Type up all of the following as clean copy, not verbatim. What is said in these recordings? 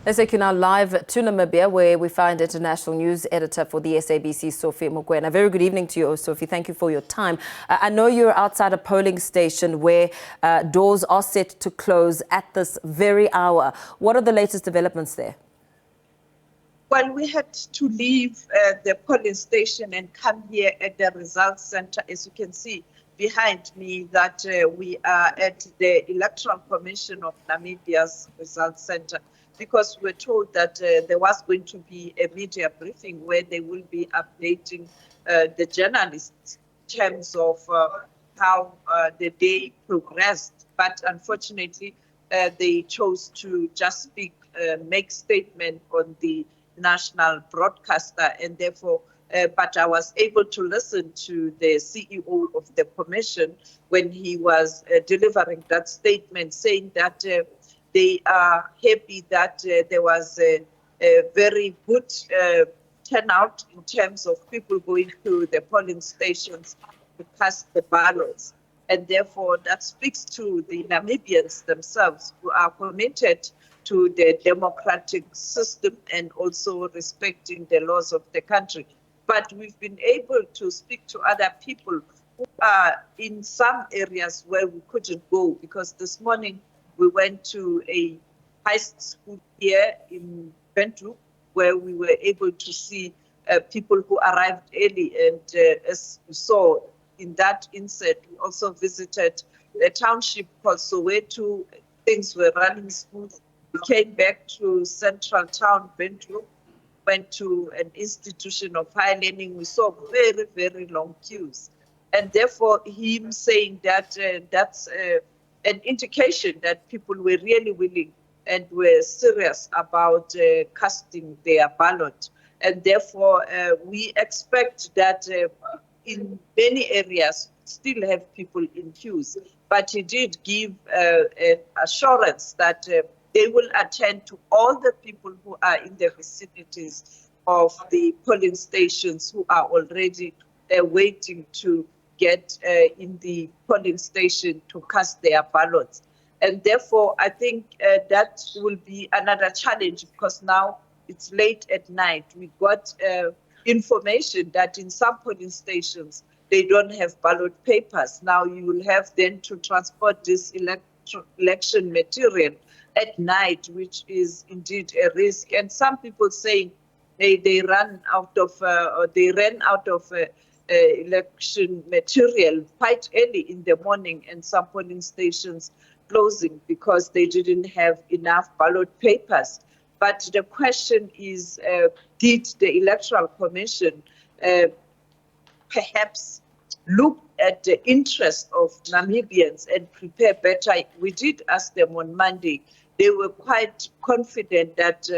Let's take you now live to Namibia, where we find international news editor for the SABC, Sophie Mokoena. Very good evening to you, Sophie. Thank you for your time. I know you're outside a polling station where doors are set to close at this very hour. What are the latest developments there? Well, we had to leave the polling station and come here at the results center. As you can see behind me, that we are at the Electoral Commission of Namibia's results center, because we were told that there was going to be a media briefing where they will be updating the journalists in terms of how the day progressed. But unfortunately, they chose to just speak, make statement on the national broadcaster, and therefore, but I was able to listen to the CEO of the commission when he was delivering that statement, saying that they are happy that there was a very good turnout in terms of people going to the polling stations to cast the ballots. And therefore, that speaks to the Namibians themselves, who are committed to the democratic system and also respecting the laws of the country. But we've been able to speak to other people who are in some areas where we couldn't go, because this morning we went to a high school here in Windhoek, where we were able to see people who arrived early. And as we saw in that insert, we also visited a township called Soweto. Things were running smooth. We came back to central town, Windhoek, went to an institution of higher learning. We saw very, very long queues. And therefore, him saying that that's an indication that people were really willing and were serious about casting their ballot. And therefore, we expect that in many areas, still have people in queues. But he did give an assurance that they will attend to all the people who are in the vicinities of the polling stations, who are already waiting to get in the polling station to cast their ballots. And therefore, I think that will be another challenge, because now it's late at night. We got information that in some polling stations, they don't have ballot papers. Now you will have then to transport this election material at night, which is indeed a risk. And some people saying they ran out of election material quite early in the morning, and some polling stations closing because they didn't have enough ballot papers. But the question is, did the Electoral Commission perhaps look at the interest of Namibians and prepare better? We did ask them on Monday. They were quite confident that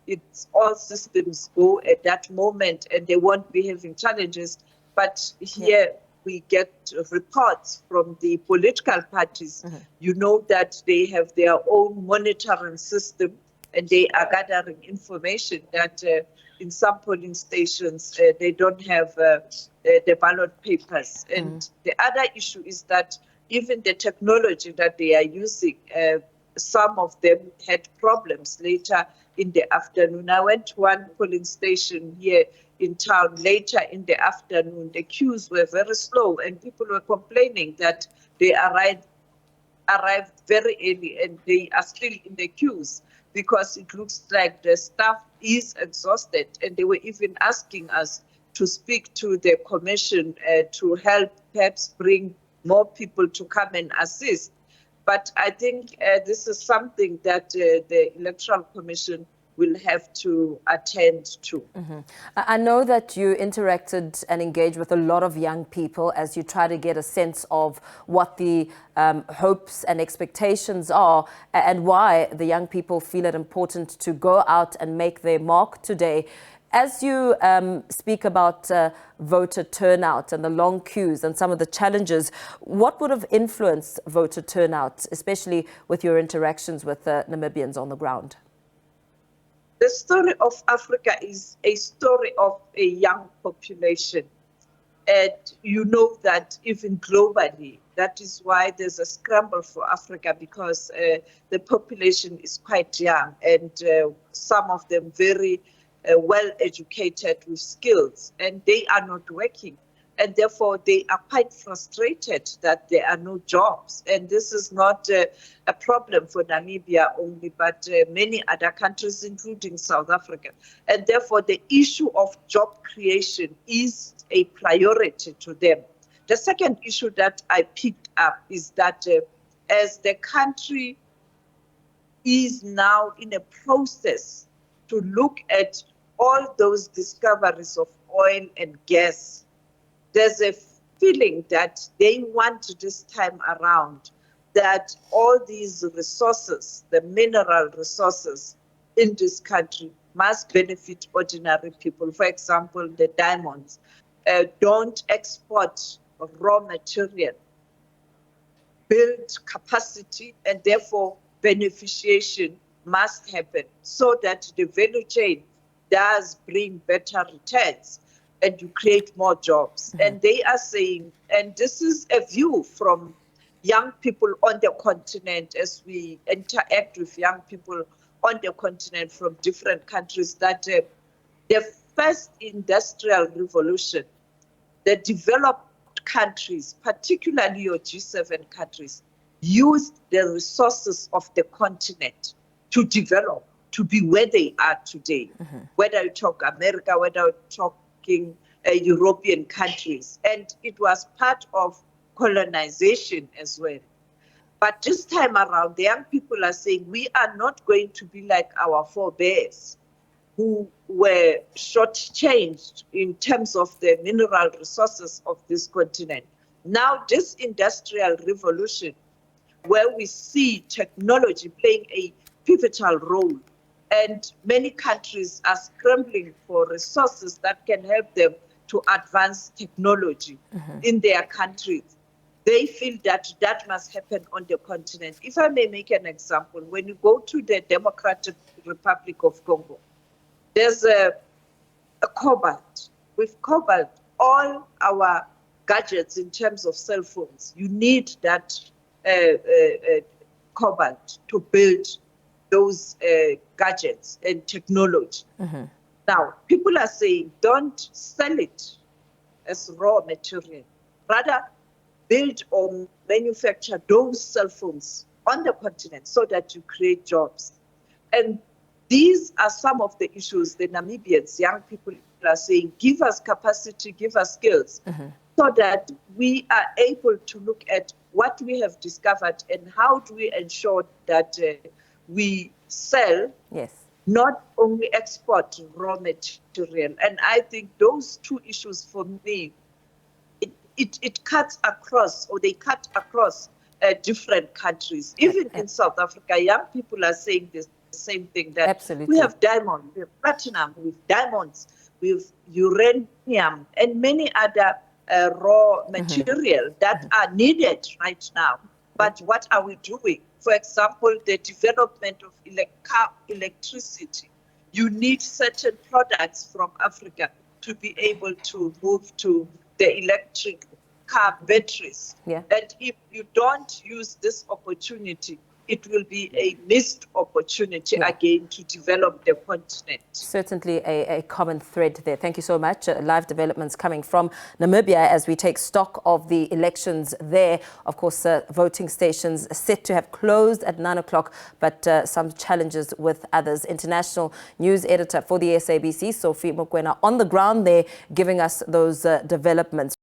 it's all systems go at that moment and they won't be having challenges. But here we get reports from the political parties. You know that they have their own monitoring system, and they are gathering information that in some polling stations, they don't have the ballot papers. And the other issue is that even the technology that they are using, some of them had problems later in the afternoon. I went to one polling station here in town later in the afternoon. The queues were very slow, and people were complaining that they arrived very early and they are still in the queues, because it looks like the staff is exhausted. And they were even asking us to speak to the commission to help perhaps bring more people to come and assist. But I think this is something that the Electoral Commission will have to attend to. I know that you interacted and engaged with a lot of young people as you try to get a sense of what the hopes and expectations are, and why the young people feel it important to go out and make their mark today. As you speak about voter turnout and the long queues and some of the challenges, what would have influenced voter turnout, especially with your interactions with Namibians on the ground? The story of Africa is a story of a young population. And you know that even globally, that is why there's a scramble for Africa, because the population is quite young, and some of them very well educated with skills, and they are not working. And therefore, they are quite frustrated that there are no jobs. And this is not a problem for Namibia only, but many other countries, including South Africa. And therefore, the issue of job creation is a priority to them. The second issue that I picked up is that as the country is now in a process to look at all those discoveries of oil and gas, there's a feeling that they want this time around that all these resources, the mineral resources in this country, must benefit ordinary people. For example, the diamonds. Don't export raw material, build capacity, and therefore beneficiation must happen so that the value chain does bring better returns and you create more jobs. And they are saying, and this is a view from young people on the continent as we interact with young people on the continent from different countries, that the first industrial revolution, the developed countries, particularly your G7 countries, used the resources of the continent to develop, to be where they are today. Whether you talk America, whether you talk European countries, and it was part of colonization as well. But this time around, the young people are saying we are not going to be like our forebears who were shortchanged in terms of the mineral resources of this continent. Now, this industrial revolution, where we see technology playing a pivotal role, and many countries are scrambling for resources that can help them to advance technology in their countries. They feel that that must happen on the continent. If I may make an example, when you go to the Democratic Republic of Congo, there's a cobalt. With cobalt, all our gadgets in terms of cell phones, you need that cobalt to build those gadgets and technology. Now, people are saying, don't sell it as raw material. Rather, build or manufacture those cell phones on the continent so that you create jobs. And these are some of the issues the Namibians, young people, are saying, give us capacity, give us skills, so that we are able to look at what we have discovered and how do we ensure that we sell, not only export raw material. And I think those two issues for me, it cuts across, or they cut across different countries. Even in South Africa, young people are saying the same thing, that we have diamond, we have platinum, we have diamonds, we have uranium, and many other raw material that are needed right now. But what are we doing? For example, the development of electricity. You need certain products from Africa to be able to move to the electric car batteries. And if you don't use this opportunity, it will be a missed opportunity again to develop the continent. Certainly a common thread there. Thank you so much. Live developments coming from Namibia as we take stock of the elections there. Of course, voting stations set to have closed at 9 o'clock, but some challenges with others. International news editor for the SABC, Sophie Mokoena, on the ground there, giving us those developments.